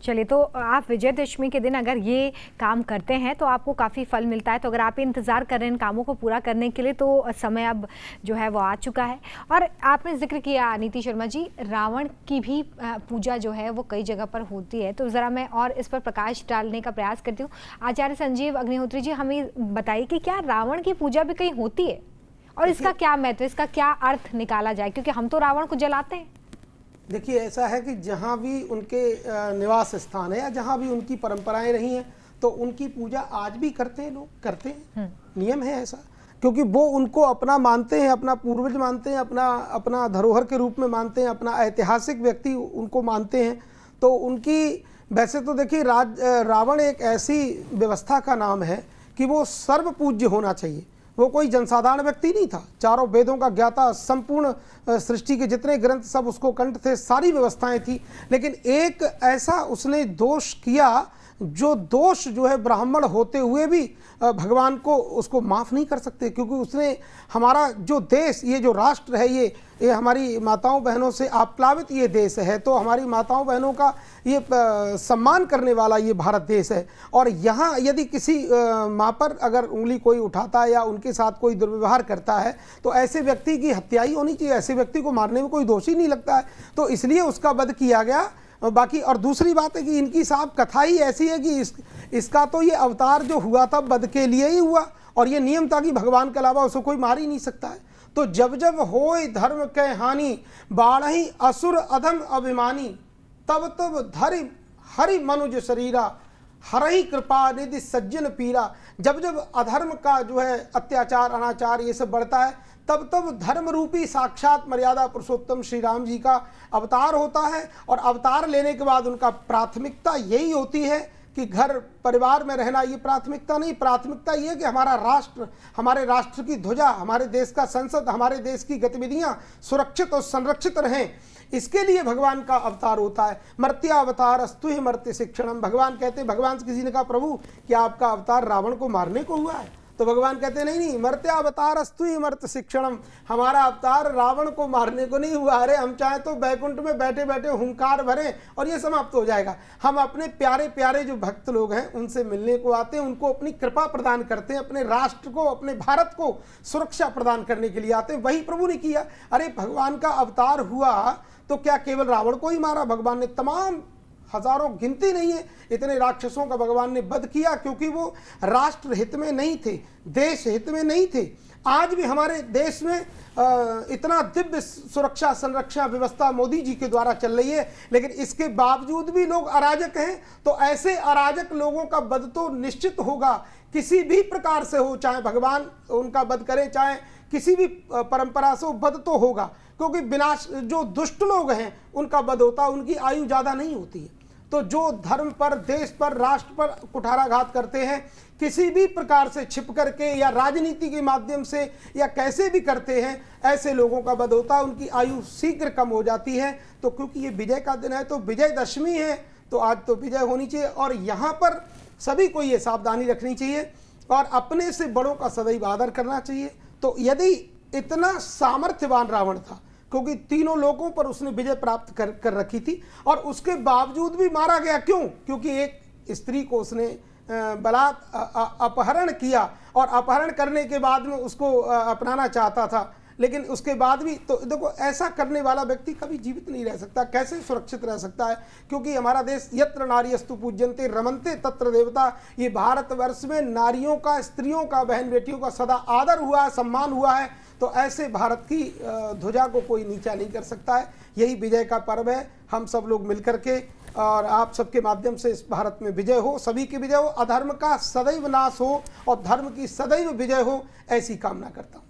चलिए, तो आप विजयदशमी के दिन अगर ये काम करते हैं तो आपको काफ़ी फल मिलता है। तो अगर आप इंतज़ार कर रहे हैं इन कामों को पूरा करने के लिए, तो समय अब जो है वो आ चुका है। और आपने जिक्र किया नीति शर्मा जी, रावण की भी पूजा जो है वो कई जगह पर होती है। तो ज़रा मैं और इस पर प्रकाश डालने का प्रयास करती हूँ। आचार्य संजीव अग्निहोत्री जी, हमें बताइए कि क्या रावण की पूजा भी कहीं होती है और इसका क्या महत्व, इसका क्या अर्थ निकाला जाए, क्योंकि हम तो रावण को जलाते हैं। देखिए, ऐसा है कि जहाँ भी उनके निवास स्थान है या जहाँ भी उनकी परंपराएं रही हैं, तो उनकी पूजा आज भी करते हैं, लोग करते हैं, नियम है ऐसा, क्योंकि वो उनको अपना मानते हैं, अपना पूर्वज मानते हैं, अपना धरोहर के रूप में मानते हैं, अपना ऐतिहासिक व्यक्ति उनको मानते हैं। तो उनकी, वैसे तो देखिए, रावण एक ऐसी व्यवस्था का नाम है कि वो सर्व पूज्य होना चाहिए। वो कोई जनसाधारण व्यक्ति नहीं था, चारों वेदों का ज्ञाता, संपूर्ण सृष्टि के जितने ग्रंथ सब उसको कंठ थे, सारी व्यवस्थाएं थी। लेकिन एक ऐसा उसने दोष किया, जो दोष जो है ब्राह्मण होते हुए भी भगवान को उसको माफ़ नहीं कर सकते, क्योंकि उसने हमारा जो देश, ये जो राष्ट्र है, ये हमारी माताओं बहनों से आप्लावित ये देश है। तो हमारी माताओं बहनों का ये सम्मान करने वाला ये भारत देश है। और यहाँ यदि किसी माँ पर अगर उंगली कोई उठाता है या उनके साथ कोई दुर्व्यवहार करता है, तो ऐसे व्यक्ति की हत्या ही होनी चाहिए, ऐसे व्यक्ति को मारने में कोई दोष ही नहीं लगता है। तो इसलिए उसका वध किया गया। बाकी और दूसरी बात है कि इनकी साहब कथा ही ऐसी है कि इसका तो ये अवतार जो हुआ था वध के लिए ही हुआ, और ये नियम था कि भगवान के अलावा उसको कोई मार ही नहीं सकता है। तो जब जब होय धर्म के हानि, बाढ़ही असुर अधम अभिमानी, तब तब धरि हरि मनुज शरीरा, हरहि कृपा निधि सज्जन पीरा। जब जब अधर्म का जो है अत्याचार, अनाचार ये सब बढ़ता है, तब तब धर्म रूपी साक्षात मर्यादा पुरुषोत्तम श्री राम जी का अवतार होता है। और अवतार लेने के बाद उनका प्राथमिकता यही होती है कि घर परिवार में रहना, ये प्राथमिकता नहीं, प्राथमिकता ये कि हमारा राष्ट्र, हमारे राष्ट्र की ध्वजा, हमारे देश का संसद, हमारे देश की गतिविधियां सुरक्षित और संरक्षित रहें, इसके लिए भगवान का अवतार होता है। मर्त्यावतार अस्तु ही मर्त्य शिक्षणम। भगवान कहते हैं, भगवान से किसी ने कहा, प्रभु क्या आपका अवतार रावण को मारने को हुआ है? तो भगवान कहते नहीं नहीं, मर्त्यावतार अस्तु ही मर्त्य शिक्षणम, हमारा अवतार रावण को मारने को नहीं हुआ। अरे हम चाहे तो बैकुंठ में बैठे बैठे हुंकार भरें और ये समाप्त हो जाएगा। हम अपने प्यारे प्यारे जो भक्त लोग हैं उनसे मिलने को आते हैं, उनको अपनी कृपा प्रदान करते हैं, अपने राष्ट्र को, अपने भारत को सुरक्षा प्रदान करने के लिए आते हैं। वही प्रभु ने किया। अरे भगवान का अवतार हुआ तो क्या केवल रावण को ही मारा? भगवान ने तमाम, हजारों, गिनती नहीं है, इतने राक्षसों का भगवान ने वध किया, क्योंकि वो राष्ट्र हित में नहीं थे, देश हित में नहीं थे। आज भी हमारे देश में इतना दिव्य सुरक्षा संरक्षा व्यवस्था मोदी जी के द्वारा चल रही है, लेकिन इसके बावजूद भी लोग अराजक हैं। तो ऐसे अराजक लोगों का वध तो निश्चित होगा, किसी भी प्रकार से हो, चाहे भगवान उनका वध करे, चाहे किसी भी परंपरा से वध तो होगा, क्योंकि विनाश, जो दुष्ट लोग हैं उनका वध होता है, उनकी आयु ज़्यादा नहीं होती है। तो जो धर्म पर, देश पर, राष्ट्र पर कुठाराघात करते हैं, किसी भी प्रकार से छिप करके या राजनीति के माध्यम से या कैसे भी करते हैं, ऐसे लोगों का वध होता है, उनकी आयु शीघ्र कम हो जाती है। तो क्योंकि ये विजय का दिन है, तो विजयदशमी है, तो आज तो विजय होनी चाहिए। और यहाँ पर सभी को ये सावधानी रखनी चाहिए और अपने से बड़ों का सदैव आदर करना चाहिए। तो यदि इतना सामर्थ्यवान रावण था, क्योंकि तीनों लोगों पर उसने विजय प्राप्त कर रखी थी, और उसके बावजूद भी मारा गया। क्यों? क्योंकि एक स्त्री को उसने अपहरण किया, और अपहरण करने के बाद में उसको अपनाना चाहता था, लेकिन उसके बाद भी, तो देखो, ऐसा करने वाला व्यक्ति कभी जीवित नहीं रह सकता, कैसे सुरक्षित रह सकता है? क्योंकि हमारा देश यत्र नार्यस्तु पूज्यन्ते रमन्ते तत्र देवता, ये भारतवर्ष में नारियों का, स्त्रियों का, बहन बेटियों का सदा आदर हुआ है, सम्मान हुआ है। तो ऐसे भारत की ध्वजा को कोई नीचा नहीं कर सकता है। यही विजय का पर्व है। हम सब लोग मिलकर के, और आप सबके माध्यम से इस भारत में विजय हो, सभी की विजय हो, अधर्म का सदैव नाश हो और धर्म की सदैव विजय हो, ऐसी कामना करता हूँ।